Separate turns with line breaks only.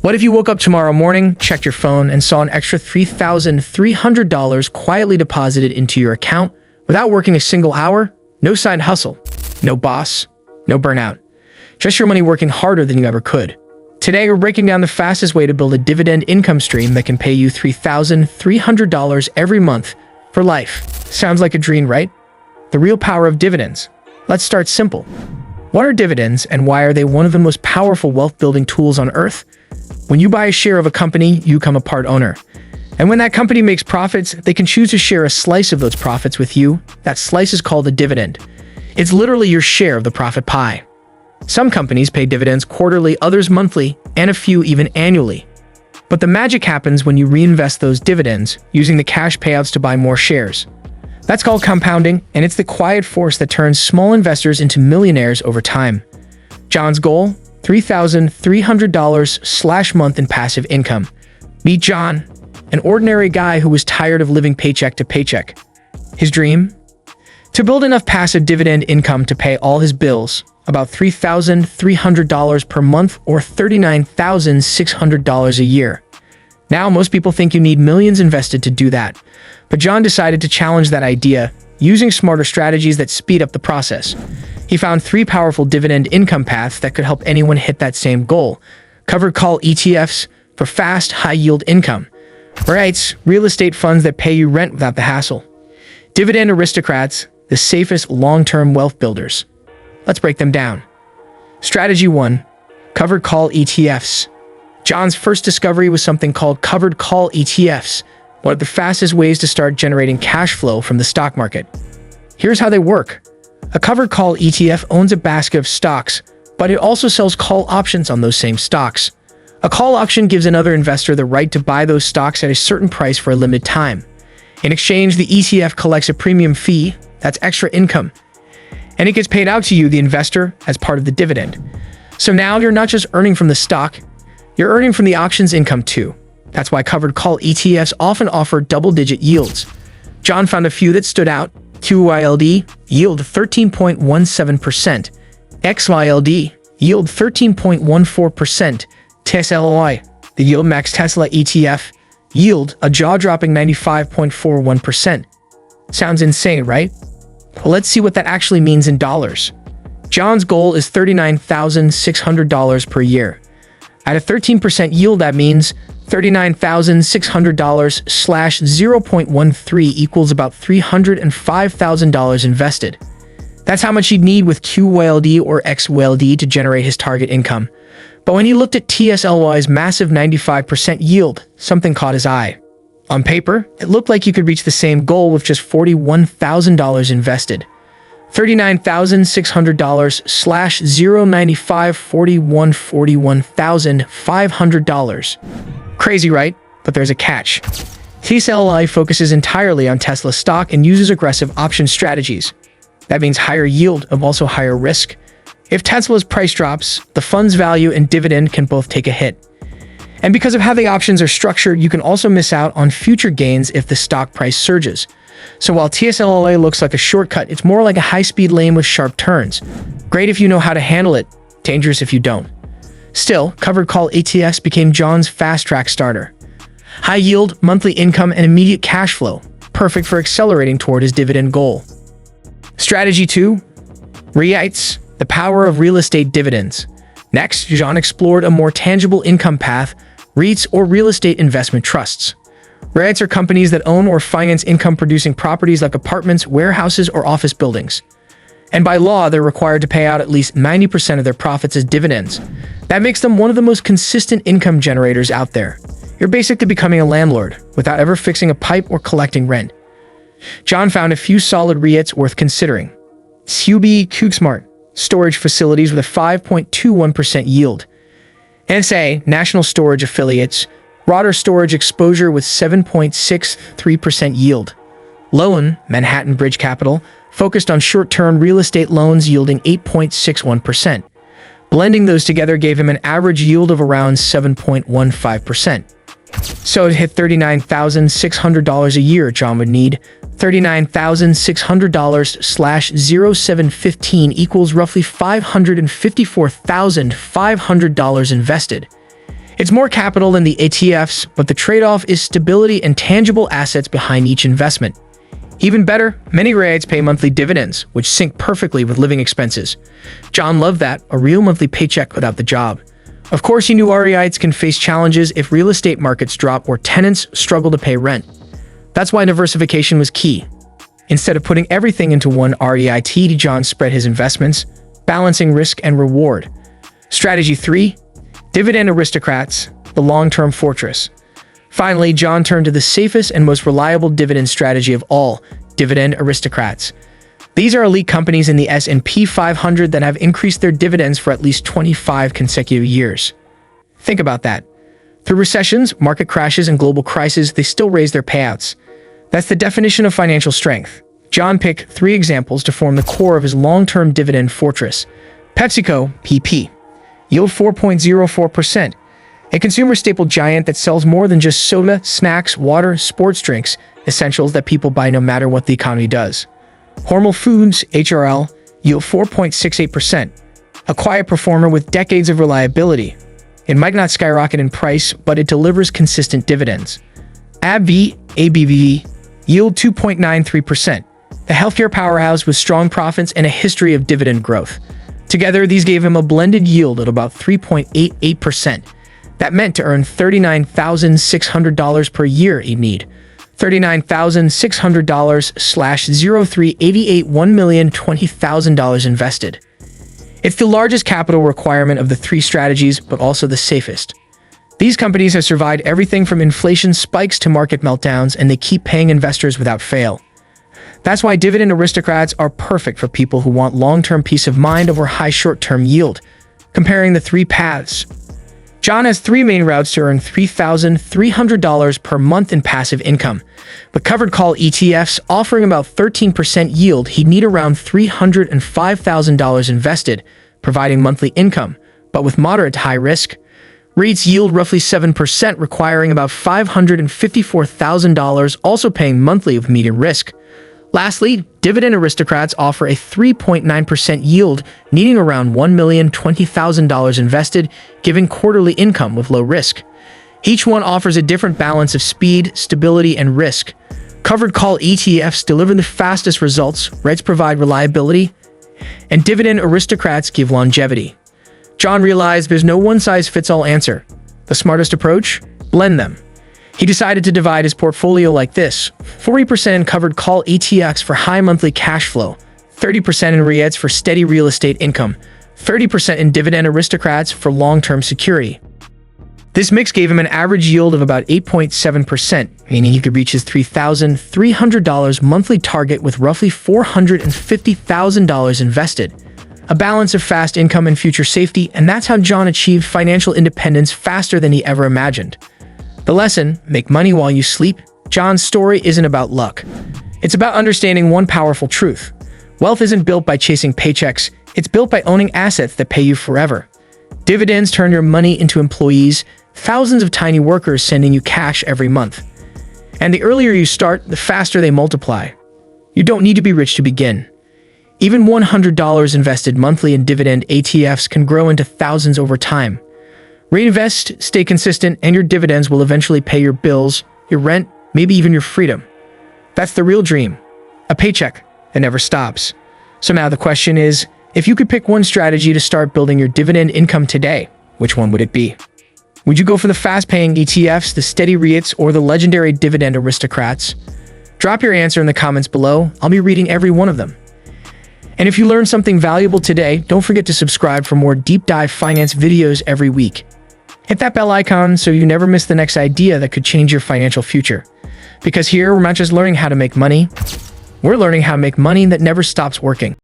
What if you woke up tomorrow morning, checked your phone, and saw an extra $3,300 quietly deposited into your account without working a single hour? No side hustle, no boss, no burnout. Just your money working harder than you ever could. Today, we're breaking down the fastest way to build a dividend income stream that can pay you $3,300 every month for life. Sounds like a dream, right? The real power of dividends. Let's start simple. What are dividends, and why are they one of the most powerful wealth-building tools on earth? When you buy a share of a company, you become a part owner. And when that company makes profits, they can choose to share a slice of those profits with you. That slice is called a dividend. It's literally your share of the profit pie. Some companies pay dividends quarterly, others monthly, and a few even annually. But the magic happens when you reinvest those dividends, using the cash payouts to buy more shares. That's called compounding, and it's the quiet force that turns small investors into millionaires over time. John's goal? $3,300/month in passive income. Meet John, an ordinary guy who was tired of living paycheck to paycheck. His dream? To build enough passive dividend income to pay all his bills, about $3,300 per month or $39,600 a year. Now, most people think you need millions invested to do that. But John decided to challenge that idea, using smarter strategies that speed up the process. He found 3 powerful dividend income paths that could help anyone hit that same goal. Covered call ETFs for fast, high-yield income. REITs, real estate funds that pay you rent without the hassle. Dividend Aristocrats, the safest long-term wealth builders. Let's break them down. Strategy 1. Covered call ETFs. John's first discovery was something called covered call ETFs, one of the fastest ways to start generating cash flow from the stock market. Here's how they work. A covered call ETF owns a basket of stocks, but it also sells call options on those same stocks. A call option gives another investor the right to buy those stocks at a certain price for a limited time. In exchange, the ETF collects a premium fee, that's extra income, and it gets paid out to you, the investor, as part of the dividend. So now you're not just earning from the stock, you're earning from the options income too. That's why covered call ETFs often offer double-digit yields. John found a few that stood out. QYLD, yield 13.17%. XYLD, yield 13.14%. TSLY, the Yield Max Tesla ETF, yield a jaw-dropping 95.41%. Sounds insane, right? Well, let's see what that actually means in dollars. John's goal is $39,600 per year. At a 13% yield, that means $39,600/0.13 equals about $305,000 invested. That's how much he'd need with QYLD or XYLD to generate his target income. But when he looked at TSLY's massive 95% yield, something caught his eye. On paper, it looked like you could reach the same goal with just $41,000 invested. $39,600/0.9541,500. Crazy, right? But there's a catch. TSLY focuses entirely on Tesla stock and uses aggressive option strategies. That means higher yield of also higher risk. If Tesla's price drops, the fund's value and dividend can both take a hit. And because of how the options are structured, you can also miss out on future gains if the stock price surges. So while TSLY looks like a shortcut, it's more like a high-speed lane with sharp turns. Great if you know how to handle it, dangerous if you don't. Still, covered call ETFs became John's fast-track starter. High yield, monthly income, and immediate cash flow, perfect for accelerating toward his dividend goal. Strategy 2. REITs, the power of real estate dividends. Next, John explored a more tangible income path, REITs or real estate investment trusts. REITs are companies that own or finance income-producing properties like apartments, warehouses, or office buildings. And by law, they're required to pay out at least 90% of their profits as dividends. That makes them one of the most consistent income generators out there. You're basically becoming a landlord without ever fixing a pipe or collecting rent. John found a few solid REITs worth considering. QBSmart, storage facilities with a 5.21% yield. NSA, National Storage Affiliates, broader storage exposure with 7.63% yield. Loan, Manhattan Bridge Capital, focused on short-term real estate loans yielding 8.61%. Blending those together gave him an average yield of around 7.15%. So to hit $39,600 a year, John would need $39,600/0715 equals roughly $554,500 invested. It's more capital than the ETFs, but the trade-off is stability and tangible assets behind each investment. Even better, many REITs pay monthly dividends, which sync perfectly with living expenses. John loved that, a real monthly paycheck without the job. Of course, he knew REITs can face challenges if real estate markets drop or tenants struggle to pay rent. That's why diversification was key. Instead of putting everything into one REIT, John spread his investments, balancing risk and reward. Strategy 3. Dividend Aristocrats, the long-term fortress. Finally, John turned to the safest and most reliable dividend strategy of all, Dividend Aristocrats. These are elite companies in the S&P 500 that have increased their dividends for at least 25 consecutive years. Think about that. Through recessions, market crashes, and global crises, they still raise their payouts. That's the definition of financial strength. John picked 3 examples to form the core of his long-term dividend fortress. PepsiCo, PP. Yield 4.04%. A consumer staple giant that sells more than just soda, snacks, water, sports drinks, essentials that people buy no matter what the economy does. Hormel Foods, HRL, yield 4.68%. A quiet performer with decades of reliability. It might not skyrocket in price, but it delivers consistent dividends. AbbVie, ABV, yield 2.93%. The healthcare powerhouse with strong profits and a history of dividend growth. Together, these gave him a blended yield at about 3.88%. That meant to earn $39,600 per year he'd need. $39,600/0388 $1,020,000 invested. It's the largest capital requirement of the 3 strategies, but also the safest. These companies have survived everything from inflation spikes to market meltdowns, and they keep paying investors without fail. That's why Dividend Aristocrats are perfect for people who want long-term peace of mind over high short-term yield. Comparing the 3 paths. John has 3 main routes to earn $3,300 per month in passive income. With covered call ETFs offering about 13% yield, he'd need around $305,000 invested, providing monthly income, but with moderate to high risk. REITs yield roughly 7%, requiring about $554,000, also paying monthly with medium risk. Lastly, Dividend Aristocrats offer a 3.9% yield, needing around $1,020,000 invested, giving quarterly income with low risk. Each one offers a different balance of speed, stability, and risk. Covered call ETFs deliver the fastest results, REITs provide reliability, and Dividend Aristocrats give longevity. John realized there's no one-size-fits-all answer. The smartest approach? Blend them. He decided to divide his portfolio like this: 40% in covered call ETFs for high monthly cash flow, 30% in REITs for steady real estate income, 30% in Dividend Aristocrats for long-term security. This mix gave him an average yield of about 8.7%, meaning he could reach his $3,300 monthly target with roughly $450,000 invested. A balance of fast income and future safety, and that's how John achieved financial independence faster than he ever imagined. The lesson: make money while you sleep. John's story isn't about luck. It's about understanding one powerful truth. Wealth isn't built by chasing paychecks, it's built by owning assets that pay you forever. Dividends turn your money into employees, thousands of tiny workers sending you cash every month. And the earlier you start, the faster they multiply. You don't need to be rich to begin. Even $100 invested monthly in dividend ETFs can grow into thousands over time. Reinvest, stay consistent, and your dividends will eventually pay your bills, your rent, maybe even your freedom. That's the real dream. A paycheck that never stops. So now the question is, if you could pick one strategy to start building your dividend income today, which one would it be? Would you go for the fast-paying ETFs, the steady REITs, or the legendary Dividend Aristocrats? Drop your answer in the comments below. I'll be reading every one of them. And if you learned something valuable today, don't forget to subscribe for more deep dive finance videos every week. Hit that bell icon so you never miss the next idea that could change your financial future. Because here, we're not just learning how to make money, we're learning how to make money that never stops working.